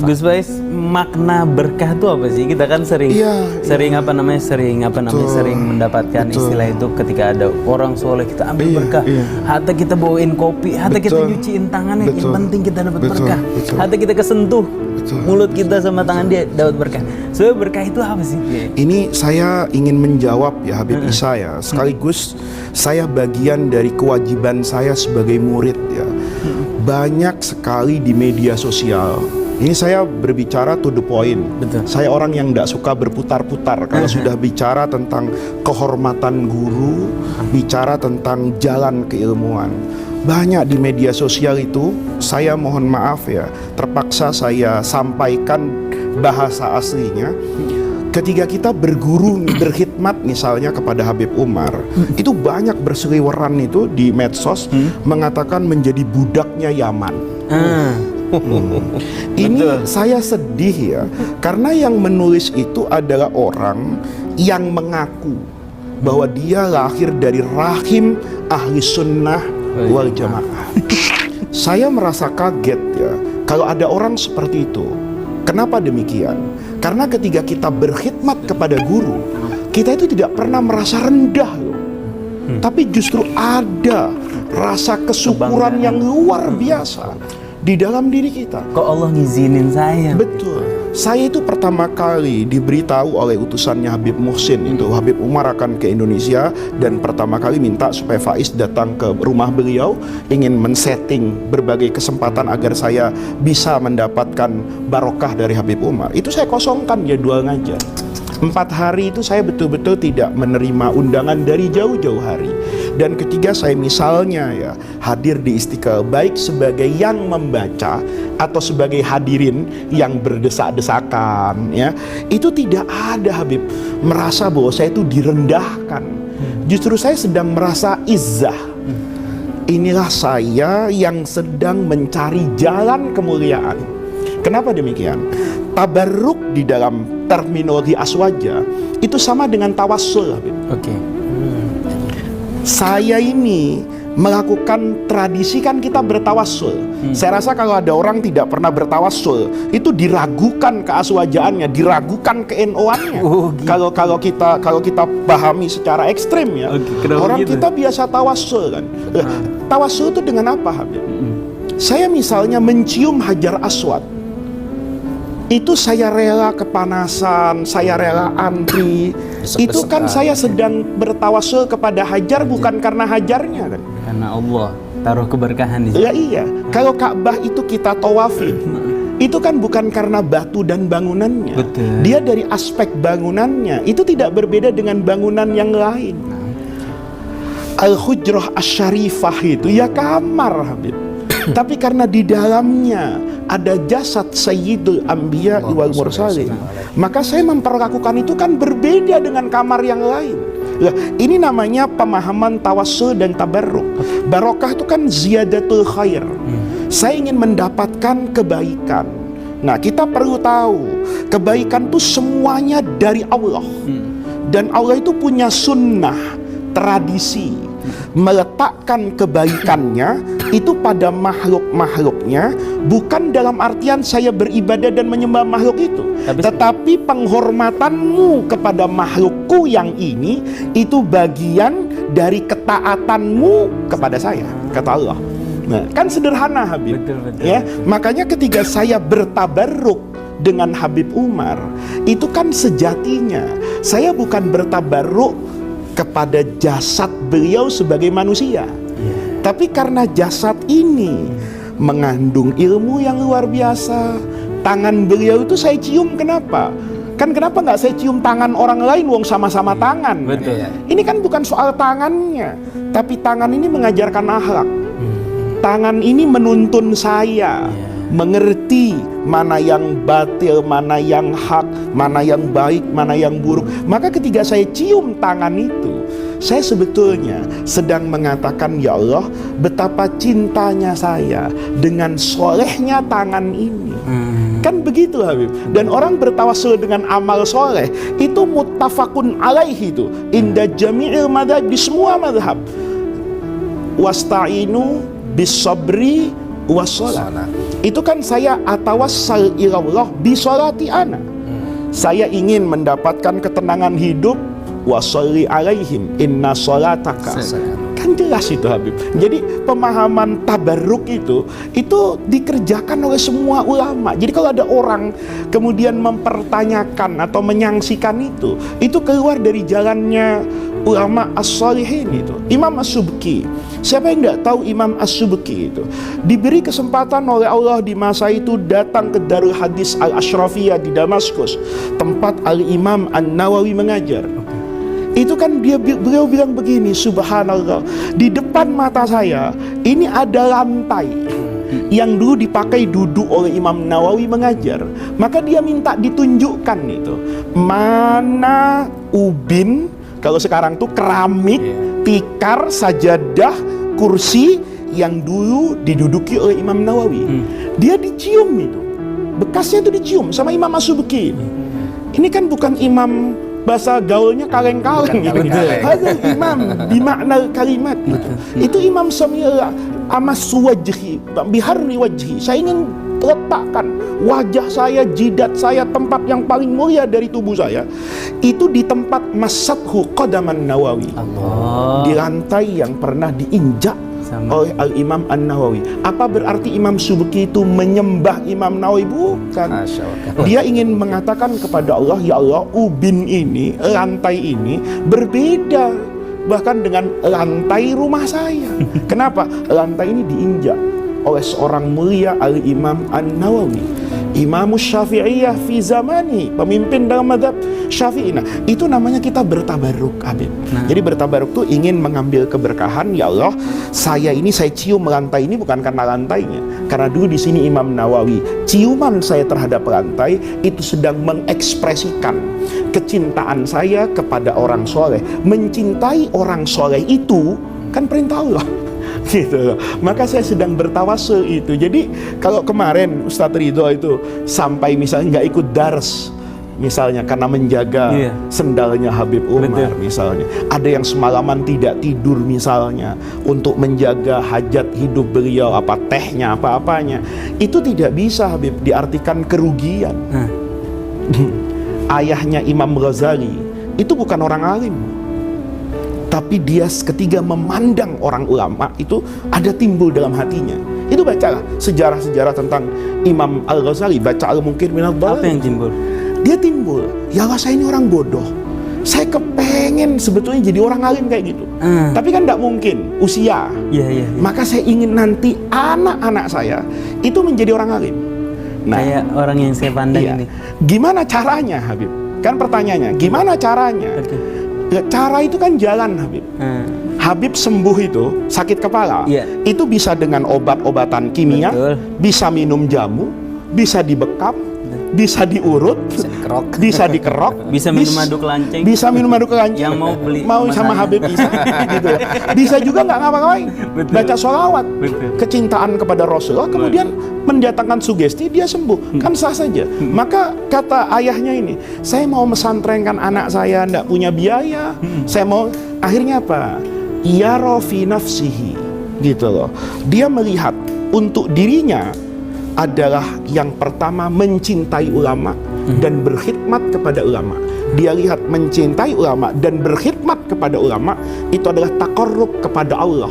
Gus Faiz, makna berkah itu apa sih? Kita kan sering mendapatkan istilah itu ketika ada orang soleh kita ambil berkah. Hatta kita bawain kopi, hatta kita nyuciin tangannya, yang penting kita dapat berkah. Hatta kita kesentuh mulut kita sama tangan dia dapat berkah. Sebenarnya berkah itu apa sih? Ini saya ingin menjawab ya Habib Isa ya. Sekaligus saya bagian dari kewajiban saya sebagai murid ya. Banyak sekali di media sosial. Ini saya berbicara to the point. Betul. Saya orang yang tidak suka berputar-putar. Kalau sudah bicara tentang kehormatan guru, bicara tentang jalan keilmuan. Banyak di media sosial itu, saya mohon maaf ya, terpaksa saya sampaikan bahasa aslinya. Ketika kita berguru, berkhidmat misalnya kepada Habib Umar, itu banyak berseliweran itu di medsos mengatakan menjadi budaknya Yaman. Ini saya sedih ya, karena yang menulis itu adalah orang yang mengaku bahwa dia lahir dari rahim ahli sunnah wal jamaah. Saya merasa kaget ya, kalau ada orang seperti itu. Kenapa demikian? Karena ketika kita berkhidmat kepada guru, kita itu tidak pernah merasa rendah loh. Tapi justru ada rasa kesyukuran yang luar biasa di dalam diri kita. Kok Allah ngizinin saya? Betul. Saya itu pertama kali diberitahu oleh utusannya Habib Muhsin itu Habib Umar akan ke Indonesia, dan pertama kali minta supaya Faiz datang ke rumah beliau, ingin men-setting berbagai kesempatan agar saya bisa mendapatkan barokah dari Habib Umar. Itu saya kosongkan jadwal ngajar. 4 hari itu saya betul-betul tidak menerima undangan dari jauh-jauh hari. Dan ketika saya misalnya ya hadir di Istiqlal, baik sebagai yang membaca atau sebagai hadirin yang berdesak-desakan ya, itu tidak ada Habib merasa bahwa saya itu direndahkan. Justru saya sedang merasa izzah. Inilah saya yang sedang mencari jalan kemuliaan. Kenapa demikian? Tabarruk di dalam terminologi aswaja itu sama dengan tawassul, Habib. Oke. Saya ini melakukan tradisi, kan kita bertawassul. Saya rasa kalau ada orang tidak pernah bertawassul, itu diragukan keaswajaannya, diragukan ke-NO-annya. Kalau kita pahami secara ekstrim ya. Orang kita biasa tawassul kan. Tawassul itu dengan apa, Habib? Saya misalnya mencium Hajar Aswad, itu saya rela kepanasan, saya rela antri. Itu kan saya sedang bertawassul kepada Hajar, bukan karena Hajarnya kan. Karena Allah taruh keberkahan di situ. Ya iya. Kalau Ka'bah itu kita tawafin, itu kan bukan karena batu dan bangunannya. Betul. Dia dari aspek bangunannya itu tidak berbeda dengan bangunan yang lain. Al-Hujrah Asy-Syarifah itu ya kamar, Habib. Tapi karena di dalamnya ada jasad Sayyidul Anbiya wal Mursalin, maka saya memperlakukan itu kan berbeda dengan kamar yang lain. Lah, ini namanya pemahaman tawassul dan tabarruk. Barokah itu kan ziyadatul khair. Saya ingin mendapatkan kebaikan. Nah, kita perlu tahu kebaikan itu semuanya dari Allah. Dan Allah itu punya sunnah, tradisi, meletakkan kebaikannya itu pada makhluk-makhluknya, bukan dalam artian saya beribadah dan menyembah makhluk itu, tetapi penghormatanmu kepada makhlukku yang ini itu bagian dari ketaatanmu kepada saya, kata Allah. Nah, kan sederhana, Habib. Betul. Ya, makanya ketika saya bertabarruk dengan Habib Umar, itu kan sejatinya saya bukan bertabarruk kepada jasad beliau sebagai manusia, tapi karena jasad ini mengandung ilmu yang luar biasa. Tangan beliau itu saya cium, kenapa? Kan kenapa nggak saya cium tangan orang lain, wong sama-sama tangan? Betul. Ini kan bukan soal tangannya, tapi tangan ini mengajarkan akhlak. Tangan ini menuntun saya mengerti mana yang batil, mana yang hak, mana yang baik, mana yang buruk. Maka ketika saya cium tangan itu, saya sebetulnya sedang mengatakan, ya Allah, betapa cintanya saya dengan solehnya tangan ini. Kan begitu, Habib. Dan orang bertawassul dengan amal soleh itu muttafaqun alaihi, itu inda jami'il madhab, di semua madhab. Wasta'inu bis sabri wassalat. Itu kan saya atawassal ilallah bisolati ana. Saya ingin mendapatkan ketenangan hidup. Washolli alaihim inna sholataka. Kan jelas itu Habib. Jadi pemahaman tabarruk itu dikerjakan oleh semua ulama. Jadi kalau ada orang kemudian mempertanyakan atau menyangsikan itu keluar dari jalannya ulama as-salihin itu. Imam As-Subki. Siapa yang tidak tahu Imam As-Subki itu? Diberi kesempatan oleh Allah di masa itu datang ke Darul Hadis Al-Ashrafiyah di Damaskus, tempat Al-Imam An-Nawawi mengajar. Itu kan beliau bilang begini, subhanallah, di depan mata saya ini ada lantai yang dulu dipakai duduk oleh Imam Nawawi mengajar. Maka dia minta ditunjukkan itu mana ubin, kalau sekarang tuh keramik, tikar, sajadah, kursi yang dulu diduduki oleh Imam Nawawi. Dia dicium itu, bekasnya itu dicium sama Imam As-Subki. Ini kan bukan imam, bahasa gaulnya kaleng-kaleng gitu. Ada imam bimakna kalimat gitu. Itu Imam Samia amas wajhi biharri wajhi. Saya ingin letakkan wajah saya, jidat saya, tempat yang paling mulia dari tubuh saya itu di tempat masathu qadaman Nawawi. Allah. Di lantai yang pernah diinjak oleh Al-Imam An-Nawawi. Apa berarti Imam Subki itu menyembah Imam Nawawi? Bukan. Dia ingin mengatakan kepada Allah, ya Allah, ubin ini, lantai ini berbeda bahkan dengan lantai rumah saya. Kenapa? Lantai ini diinjak oleh seorang mulia Al-Imam An-Nawawi, Imam Syafi'iyah fi zamani, pemimpin dalam mazhab Syafi'i. Nah, itu namanya kita bertabaruk, Habib. Jadi bertabaruk tuh ingin mengambil keberkahan. Ya Allah, saya cium lantai ini bukan karena lantainya, karena dulu di sini Imam Nawawi, ciuman saya terhadap lantai itu sedang mengekspresikan kecintaan saya kepada orang soleh. Mencintai orang soleh itu kan perintah Allah. Gitu. Maka saya sedang bertawassul itu. Jadi kalau kemarin Ustadz Ridho itu sampai misalnya nggak ikut dars misalnya karena menjaga sendalnya Habib Umar. Misalnya ada yang semalaman tidak tidur misalnya untuk menjaga hajat hidup beliau, apa tehnya, apa-apanya, itu tidak bisa Habib diartikan kerugian. Ayahnya Imam Ghazali itu bukan orang alim, tapi dia ketika memandang orang ulama itu ada timbul dalam hatinya. Itu bacalah sejarah-sejarah tentang Imam Al-Ghazali, baca Al-Munkir Minadh Dhalal. Apa yang timbul? Dia timbul, ya Allah, saya ini orang bodoh, saya kepengen sebetulnya jadi orang alim kayak gitu, tapi kan tidak mungkin usia. Maka saya ingin nanti anak-anak saya itu menjadi orang alim. Nah, kayak orang yang saya pandang ini. Gimana caranya, Habib? Kan pertanyaannya, gimana caranya? Cara itu kan jalan, Habib. Habib sembuh itu sakit kepala, itu bisa dengan obat-obatan kimia, bisa minum jamu, bisa dibekap, bisa diurut, bisa dikerok, bisa minum madu kelanceng, bisa minum madu kelanceng. Yang mau beli mau sama Habib bisa, gitu. Bisa juga nggak ngapa-ngapain, baca sholawat, kecintaan kepada Rasulullah, kemudian mendatangkan sugesti, dia sembuh, kan sah saja. Maka kata ayahnya ini, saya mau mesantrenkan anak saya, ndak punya biaya, saya mau, akhirnya apa? Yara fi nafsihi, gitu loh. Dia melihat untuk dirinya adalah yang pertama mencintai ulama dan berkhidmat kepada ulama. Dia lihat mencintai ulama dan berkhidmat kepada ulama itu adalah taqarrub kepada Allah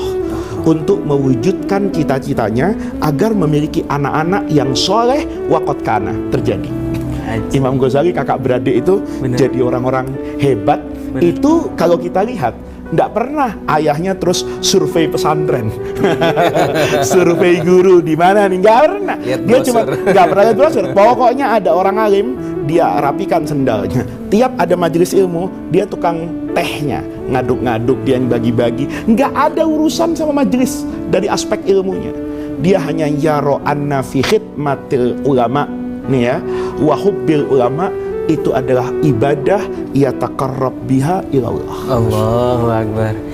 untuk mewujudkan cita-citanya agar memiliki anak-anak yang soleh waqad kana. Terjadi. Imam Ghazali kakak beradik itu jadi orang-orang hebat. Itu kalau kita lihat tidak pernah ayahnya terus survei pesantren, survei guru di mana nih, nggak pernah. Dia cuma nggak pernah lihat brosur. Pokoknya ada orang alim, dia rapikan sendalnya. Tiap ada majelis ilmu, dia tukang tehnya, ngaduk-ngaduk, dia yang bagi-bagi. Nggak ada urusan sama majelis dari aspek ilmunya. Dia hanya yaro anna fi khidmatil ulama, nih ya, wa hubbil ulama. Itu adalah ibadah yataqarrab biha ilallah. Allahu Akbar.